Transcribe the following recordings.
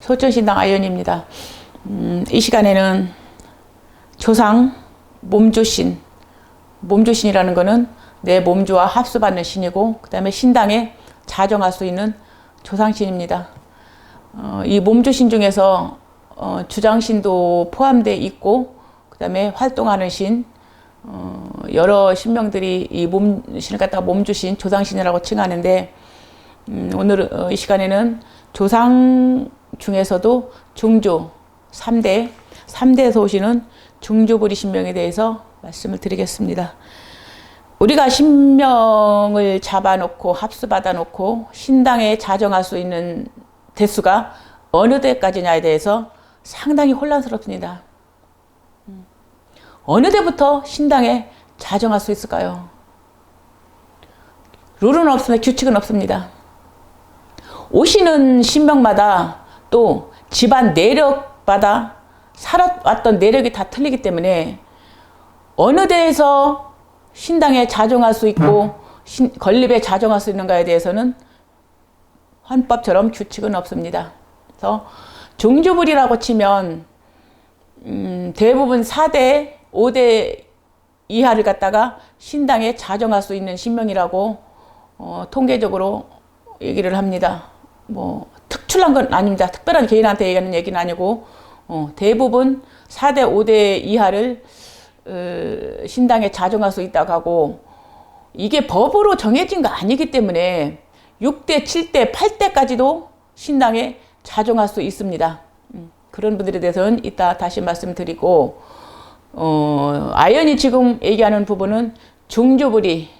소천신당 아연입니다. 이 시간에는 조상 몸주신, 몸주신이라는 것은 내 몸주와 합수받는 신이고, 그 다음에 신당에 자정할 수 있는 조상신입니다. 이 몸주신 중에서 주장신도 포함되어 있고, 그 다음에 활동하는 신, 여러 신명들이 이 몸신을 갖다가 몸주신, 조상신이라고 칭하는데, 오늘 이 시간에는 조상 중에서도 중주 3대에서 오시는 중주부리 신명에 대해서 말씀을 드리겠습니다. 우리가 신명을 잡아놓고 합수받아 놓고 신당에 자정할 수 있는 대수가 어느 대까지냐에 대해서 상당히 혼란스럽습니다. 어느 대부터 신당에 자정할 수 있을까요? 룰은 없습니다. 규칙은 없습니다. 오시는 신명마다 또 집안 내력마다 살아왔던 내력이 다 틀리기 때문에 어느 데에서 신당에 자정할 수 있고 건립에 자정할 수 있는가에 대해서는 헌법처럼 규칙은 없습니다. 그래서 중주불이라고 치면 대부분 4대, 5대 이하를 갖다가 신당에 자정할 수 있는 신명이라고 통계적으로 얘기를 합니다. 뭐 특출난 건 아닙니다. 특별한 개인한테 얘기하는 얘기는 아니고 대부분 4대, 5대 이하를 신당에 자정할 수 있다고 하고, 이게 법으로 정해진 거 아니기 때문에 6대, 7대, 8대까지도 신당에 자정할 수 있습니다. 그런 분들에 대해서는 이따 다시 말씀드리고, 아연이 지금 얘기하는 부분은 중주불이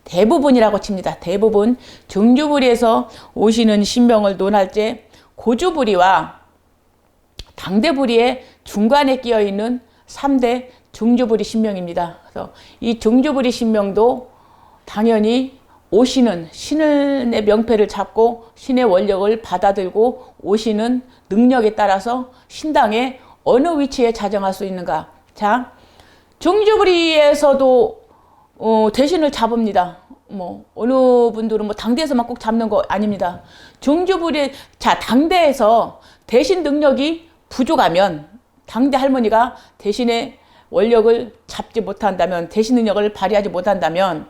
대부분이라고 칩니다. 대부분 중주불이에서 오시는 신명을 논할 때 고주불이와 당대불이의 중간에 끼어 있는 3대 중주불이 신명입니다. 그래서 이 중주불이 신명도 당연히 오시는 신의 명패를 잡고 신의 원력을 받아들고 오시는 능력에 따라서 신당에 어느 위치에 자정할 수 있는가. 자, 중주불이에서도 대신을 잡습니다. 뭐 어느 분들은 뭐 당대에서만 꼭 잡는 거 아닙니다. 중주불이 당대에서 대신 능력이 부족하면, 당대 할머니가 대신의 원력을 잡지 못한다면, 대신 능력을 발휘하지 못한다면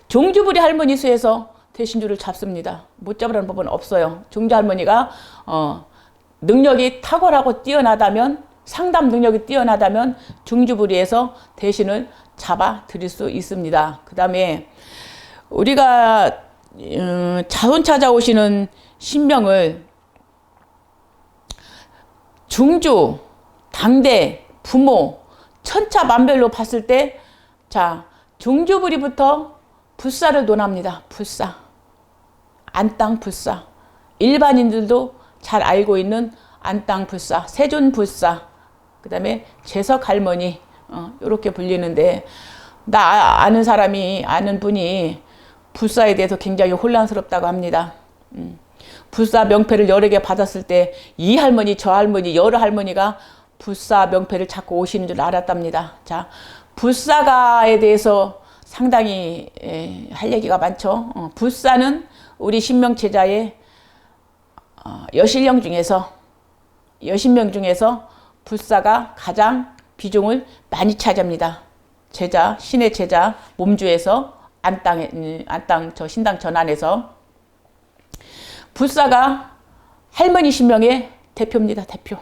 중주불이 할머니 수에서 대신주를 잡습니다. 못 잡으라는 법은 없어요. 중주 할머니가 능력이 탁월하고 뛰어나다면, 상담 능력이 뛰어나다면 중주불이에서 대신을 잡아 드릴 수 있습니다. 그 다음에 우리가 자손 찾아오시는 신명을 중주, 당대, 부모, 천차만별로 봤을 때, 자, 중주불이부터 불사를 논합니다. 불사, 안땅 불사, 일반인들도 잘 알고 있는 안땅 불사, 세존 불사, 그 다음에 재석 할머니, 이렇게 불리는데, 나 아는 분이 불사에 대해서 굉장히 혼란스럽다고 합니다. 불사 명패를 여러 개 받았을 때 이 할머니 저 할머니 여러 할머니가 불사 명패를 찾고 오시는 줄 알았답니다. 자, 불사가에 대해서 상당히 할 얘기가 많죠. 불사는 우리 신명제자의 여신명 중에서 불사가 가장 비중을 많이 차지합니다. 제자, 신의 제자 몸주에서 안땅 저 신당 전안에서 불사가 할머니 신명의 대표입니다. 대표.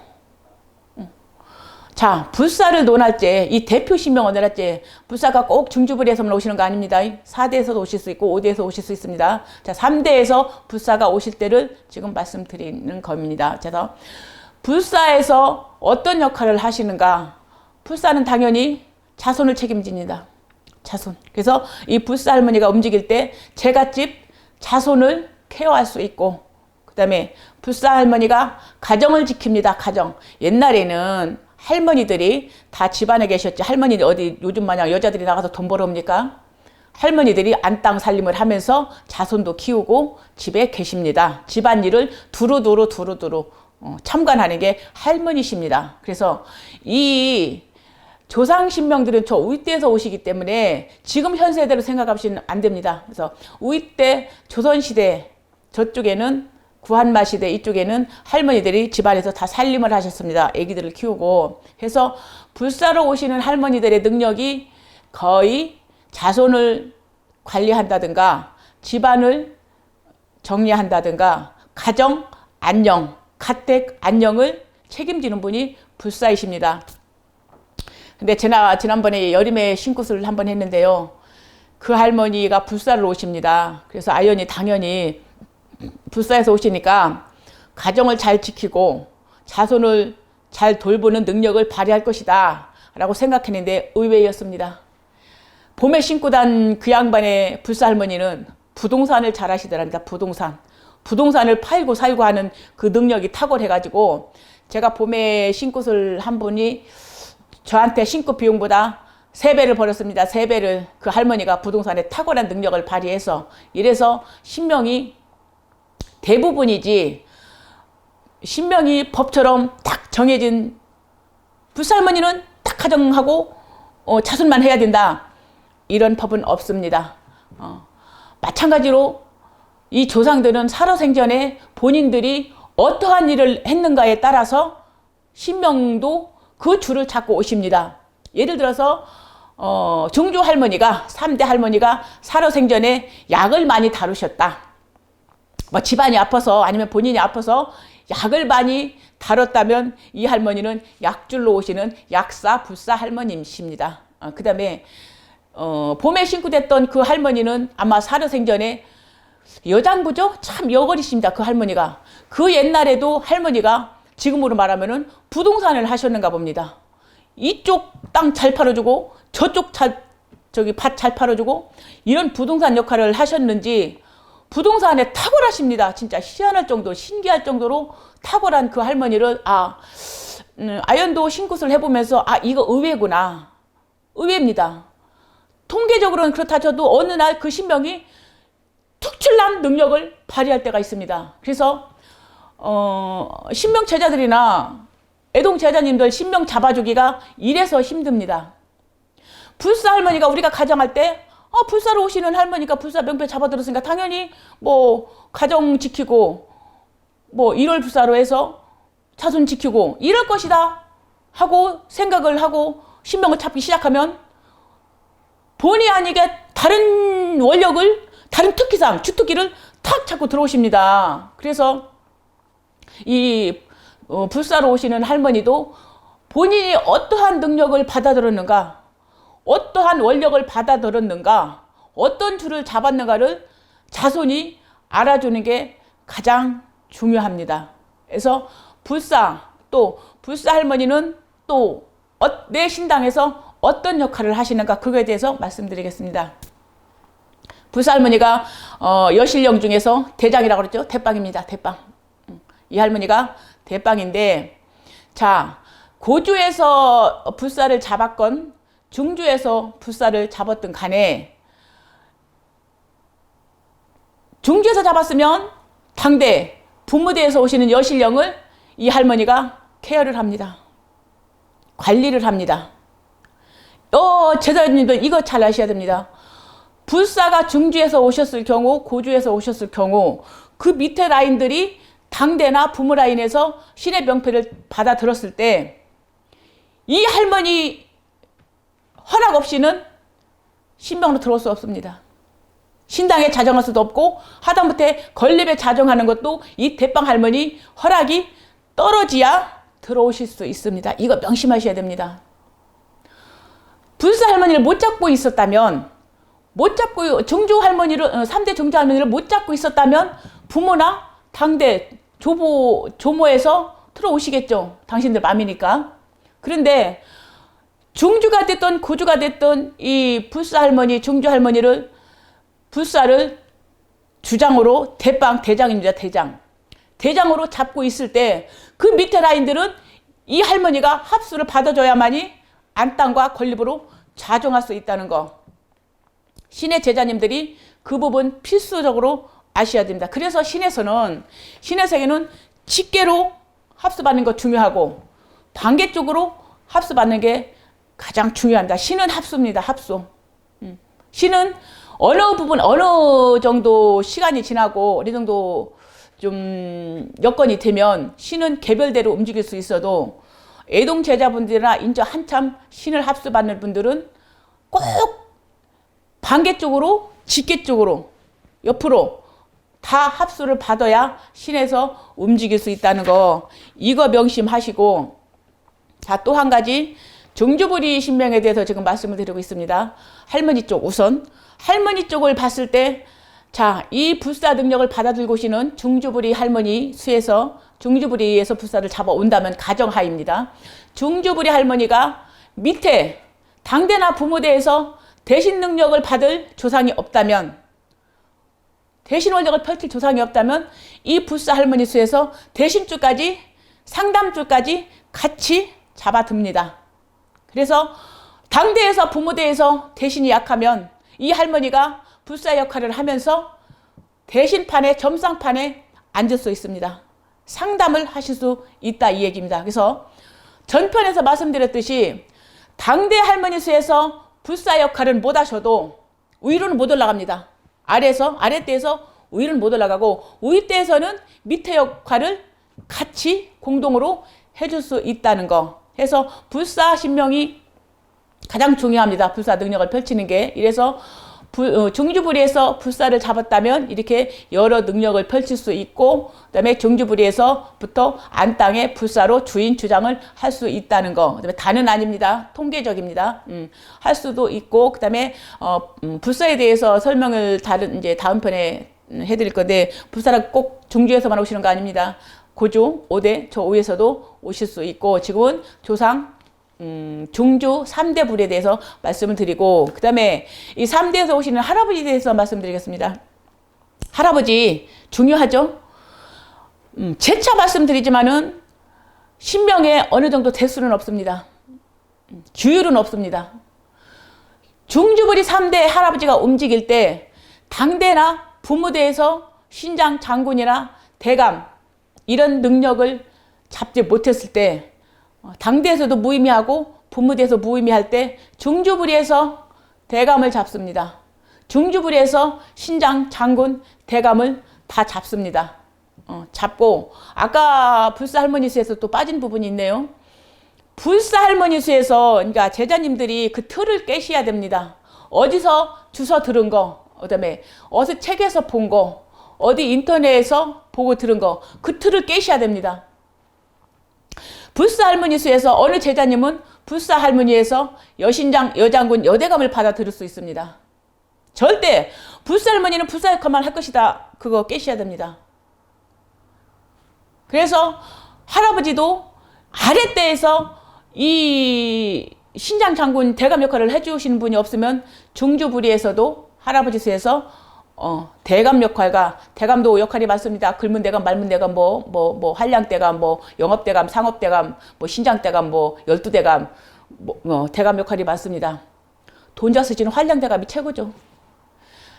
자, 불사를 논할 때, 이 대표 신명을 논할 때 불사가 꼭 중주불에서만 오시는 거 아닙니다. 4대에서도 오실 수 있고 5대에서 오실 수 있습니다. 자, 3대에서 불사가 오실 때를 지금 말씀드리는 겁니다. 그래서 불사에서 어떤 역할을 하시는가? 불사는 당연히 자손을 책임집니다. 자손. 그래서 이 불사 할머니가 움직일 때 제갓집 자손을 케어할 수 있고, 그 다음에 불사 할머니가 가정을 지킵니다. 가정. 옛날에는 할머니들이 다 집안에 계셨지. 할머니 어디 요즘 마냥 여자들이 나가서 돈 벌어옵니까? 할머니들이 안땅 살림을 하면서 자손도 키우고 집에 계십니다. 집안일을 두루두루 참관하는 게 할머니십니다. 그래서 이 조상신명들은 저 우윗대에서 오시기 때문에 지금 현 세대로 생각하시면 안 됩니다. 그래서 우윗대 조선시대 저쪽에는 구한마시대 이쪽에는 할머니들이 집안에서 다 살림을 하셨습니다. 아기들을 키우고 해서 불사로 오시는 할머니들의 능력이 거의 자손을 관리한다든가 집안을 정리한다든가 가정 안녕, 가택 안녕을 책임지는 분이 불사이십니다. 근데 제가 지난번에 여름에 신굿을 한번 했는데요. 그 할머니가 불사를 오십니다. 그래서 아연이 당연히 불사에서 오시니까 가정을 잘 지키고 자손을 잘 돌보는 능력을 발휘할 것이다 라고 생각했는데 의외였습니다. 봄에 신고 단 그 양반의 불사 할머니는 부동산을 잘 하시더랍니다. 부동산을 팔고 살고 하는 그 능력이 탁월해가지고 제가 봄에 신굿을 한 분이 저한테 신고 비용보다 3배를 벌었습니다. 3배를 그 할머니가 부동산에 탁월한 능력을 발휘해서 이래서 신명이 대부분이지 신명이 법처럼 딱 정해진 불살머니는 딱 가정하고 자손만 해야 된다. 이런 법은 없습니다. 마찬가지로 이 조상들은 살아생전에 본인들이 어떠한 일을 했는가에 따라서 신명도 그 줄을 잡고 오십니다. 예를 들어서 중조 할머니가 3대 할머니가 살아생전에 약을 많이 다루셨다. 뭐 집안이 아파서 아니면 본인이 아파서 약을 많이 다뤘다면 이 할머니는 약줄로 오시는 약사 불사 할머님이십니다. 그 다음에 봄에 신고됐던 그 할머니는 아마 살아생전에 여장부죠? 참 여걸이십니다. 그 할머니가. 그 옛날에도 할머니가 지금으로 말하면은 부동산을 하셨는가 봅니다. 이쪽 땅 잘 팔아주고 저쪽 밭 잘 팔아주고 이런 부동산 역할을 하셨는지 부동산에 탁월하십니다. 진짜 희한할 정도, 신기할 정도로 탁월한 그 할머니를 아연도 신굿을 해보면서 이거 의외구나. 의외입니다. 통계적으로는 그렇다 쳐도 어느 날 그 신명이 특출난 능력을 발휘할 때가 있습니다. 그래서 신명 제자들이나 애동 제자님들 신명 잡아주기가 이래서 힘듭니다. 불사 할머니가 우리가 가정할 때 불사로 오시는 할머니가 불사 명패 잡아들었으니까 당연히 뭐 가정 지키고 뭐 일월 불사로 해서 자손 지키고 이럴 것이다 하고 생각을 하고 신명을 찾기 시작하면 본의 아니게 다른 원력을 다른 특기상 주특기를 탁 찾고 들어오십니다. 그래서 이 불사로 오시는 할머니도 본인이 어떠한 능력을 받아들였는가 어떠한 원력을 받아들였는가 어떤 줄을 잡았는가를 자손이 알아주는 게 가장 중요합니다. 그래서 불사 할머니는 또 내 신당에서 어떤 역할을 하시는가 그거에 대해서 말씀드리겠습니다. 불사 할머니가 여실령 중에서 대장이라고 그랬죠. 대빵입니다. 대빵. 이 할머니가 대빵인데 자 고주에서 불사를 잡았건 중주에서 불사를 잡았든 간에 중주에서 잡았으면 당대 분무대에서 오시는 여실령을 이 할머니가 케어를 합니다. 관리를 합니다. 제자님들 이거 잘 아셔야 됩니다. 불사가 중주에서 오셨을 경우 고주에서 오셨을 경우 그 밑에 라인들이 당대나 부모 라인에서 신의 명패를 받아 들었을 때 이 할머니 허락 없이는 신명으로 들어올 수 없습니다. 신당에 자정할 수도 없고 하다못해 건립에 자정하는 것도 이 대빵 할머니 허락이 떨어지야 들어오실 수 있습니다. 이거 명심하셔야 됩니다. 불사 할머니를 못 잡고 있었다면 중주 할머니를 3대 중주 할머니를 못 잡고 있었다면 부모나 당대 조모에서 들어오시겠죠. 당신들 맘이니까. 그런데 중주가 됐든 고주가 됐든 이 불사 할머니, 중주 할머니를 불사를 주장으로 대장입니다. 대장으로 잡고 있을 때 그 밑에 라인들은 이 할머니가 합수를 받아줘야만이 안땅과 건립으로 자정할 수 있다는 거. 신의 제자님들이 그 부분 필수적으로 아셔야 됩니다. 그래서 신에서는 직계로 합수받는 거 중요하고 반계 쪽으로 합수받는 게 가장 중요합니다. 신은 합수입니다. 합수. 신은 어느 정도 시간이 지나고 어느 정도 여건이 되면 신은 개별대로 움직일 수 있어도 애동 제자분들이나 인저 한참 신을 합수받는 분들은 꼭 반개 쪽으로, 직계 쪽으로, 옆으로 다 합수를 받아야 신에서 움직일 수 있다는 거, 이거 명심하시고, 자, 또 한 가지 중주부리 신명에 대해서 지금 말씀을 드리고 있습니다. 할머니 쪽, 우선 할머니 쪽을 봤을 때, 자, 이 불사 능력을 받아들고 오시는 중주부리 할머니 수에서 중주부리에서 불사를 잡아온다면 가정하입니다. 중주부리 할머니가 밑에 당대나 부모대에서 대신 능력을 받을 조상이 없다면, 대신 원력을 펼칠 조상이 없다면 이 불사 할머니 수에서 대신줄까지, 상담줄까지 같이 잡아듭니다. 그래서 당대에서 부모대에서 대신이 약하면 이 할머니가 불사 역할을 하면서 대신판에, 점상판에 앉을 수 있습니다. 상담을 하실 수 있다, 이 얘기입니다. 그래서 전편에서 말씀드렸듯이 당대 할머니 수에서 불사 역할은 못 하셔도 위로는 못 올라갑니다. 아랫대에서 위로는 못 올라가고 윗대에서는 밑에 역할을 같이 공동으로 해줄 수 있다는 거. 해서 불사 신명이 가장 중요합니다. 불사 능력을 펼치는 게. 이래서 중주부리에서 불사를 잡았다면 이렇게 여러 능력을 펼칠 수 있고, 그 다음에 중주부리에서부터 안땅에 불사로 주인 주장을 할 수 있다는 거. 그 다음에 다는 아닙니다. 통계적입니다. 할 수도 있고, 그 다음에 불사에 대해서 설명을 이제 다음 편에 해드릴 건데, 불사를 꼭 중주에서만 오시는 거 아닙니다. 고주 5대, 저 5에서도 오실 수 있고, 지금은 조상 중주 3대 불에 대해서 말씀을 드리고, 그 다음에 이 3대에서 오시는 할아버지에 대해서 말씀드리겠습니다. 할아버지 중요하죠? 재차 말씀드리지만은 신명에 어느 정도 대수는 없습니다. 규율은 없습니다. 중주불이 3대 할아버지가 움직일 때 당대나 부무대에서 신장 장군이나 대감 이런 능력을 잡지 못했을 때, 당대에서도 무의미하고 부무대에서 무의미할 때 중주부리에서 대감을 잡습니다. 중주부리에서 신장, 장군, 대감을 다 잡습니다. 잡고, 아까 불사 할머니 수에서 또 빠진 부분이 있네요. 불사 할머니 수에서, 그러니까 제자님들이 그 틀을 깨셔야 됩니다. 어디서 주워 들은 거, 그다음에 어디서 책에서 본 거, 어디 인터넷에서 보고 들은 거, 그 틀을 깨셔야 됩니다. 불사 할머니 수에서 어느 제자님은 불사 할머니에서 여신장, 여장군, 여대감을 받아 들을 수 있습니다. 절대 불사 할머니는 불사 역할만 할 것이다. 그거 깨셔야 됩니다. 그래서 할아버지도 아랫대에서 이 신장 장군 대감 역할을 해주시는 분이 없으면 중주부리에서도 할아버지 수에서 대감 역할과, 대감도 역할이 많습니다. 글문 대감, 말문 대감, 한량 대감, 영업 대감, 상업 대감, 신장 대감, 12대감, 대감 역할이 많습니다. 돈 잘 쓰시는 한량 대감이 최고죠.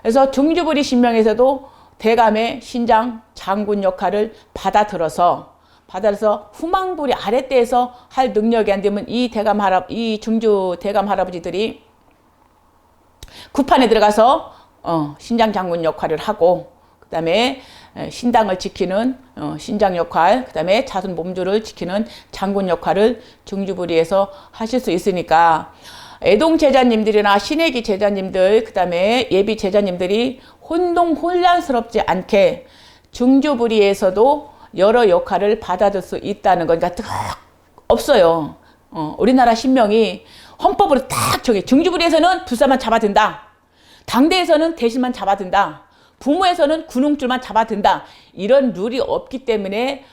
그래서 중주부리 신명에서도 대감의 신장, 장군 역할을 받아들어서 후망부리 아랫대에서 할 능력이 안 되면 이 중주 대감 할아버지들이 구판에 들어가서 신장 장군 역할을 하고, 그 다음에 신당을 지키는 신장 역할, 그 다음에 자손 몸주를 지키는 장군 역할을 중주부리에서 하실 수 있으니까, 애동 제자님들이나 신애기 제자님들, 그 다음에 예비 제자님들이 혼란스럽지 않게 중주부리에서도 여러 역할을 받아줄 수 있다는 거니까 없어요. 우리나라 신명이 헌법으로 딱 정해. 중주부리에서는 불사만 잡아든다. 당대에서는 대신만 잡아든다. 부모에서는 군웅줄만 잡아든다. 이런 룰이 없기 때문에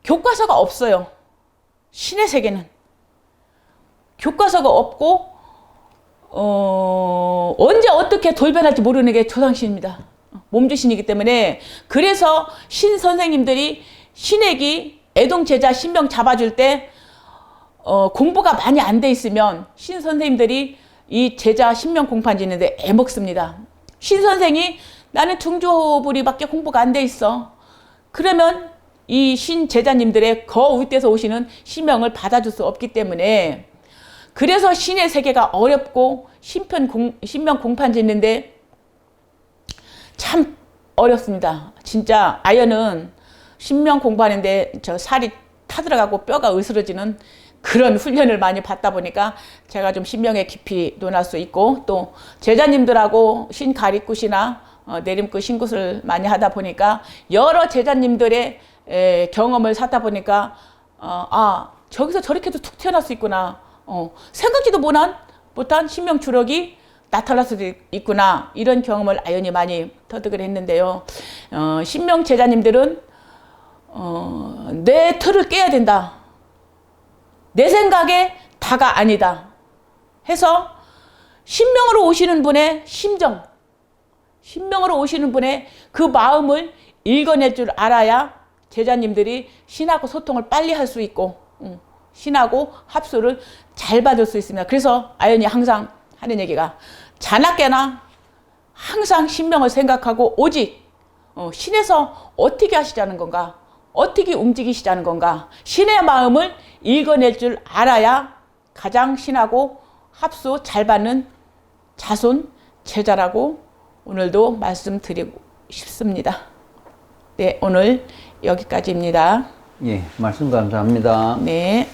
교과서가 없어요. 신의 세계는. 교과서가 없고 언제 어떻게 돌변할지 모르는 게 조상신입니다. 몸주신이기 때문에. 그래서 신 선생님들이 신애기 애동 제자 신명 잡아줄 때 공부가 많이 안 돼 있으면 신 선생님들이 이 제자 신명 공판 짓는데 애먹습니다. 신 선생이 나는 중주부리밖에 공부가 안 돼 있어. 그러면 이 신 제자님들의 윗대에서 오시는 신명을 받아줄 수 없기 때문에, 그래서 신의 세계가 어렵고 신명 공판 짓는데 참 어렵습니다. 진짜 아연은 신명 공부하는데 저 살이 타들어가고 뼈가 으스러지는 그런 훈련을 많이 받다 보니까 제가 좀 신명에 깊이 논할 수 있고, 또 제자님들하고 신가리굿이나 내림굿, 신굿을 많이 하다 보니까 여러 제자님들의 경험을 사다 보니까 아, 저기서 저렇게도 툭 튀어나올 수 있구나. 생각지도 못한 신명 주력이 나타날 수도 있구나. 이런 경험을 아연히 많이 터득을 했는데요. 신명 제자님들은 내 틀을 깨야 된다. 내 생각에 다가 아니다. 해서 신명으로 오시는 분의 심정, 신명으로 오시는 분의 그 마음을 읽어낼 줄 알아야 제자님들이 신하고 소통을 빨리 할 수 있고 신하고 합수를 잘 받을 수 있습니다. 그래서 아연이 항상 하는 얘기가 자나깨나 항상 신명을 생각하고 오직 신에서 어떻게 하시자는 건가, 어떻게 움직이시자는 건가, 신의 마음을 읽어낼 줄 알아야 가장 신하고 합수 잘 받는 자손 제자라고 오늘도 말씀드리고 싶습니다. 네, 오늘 여기까지입니다. 예, 말씀 감사합니다. 네.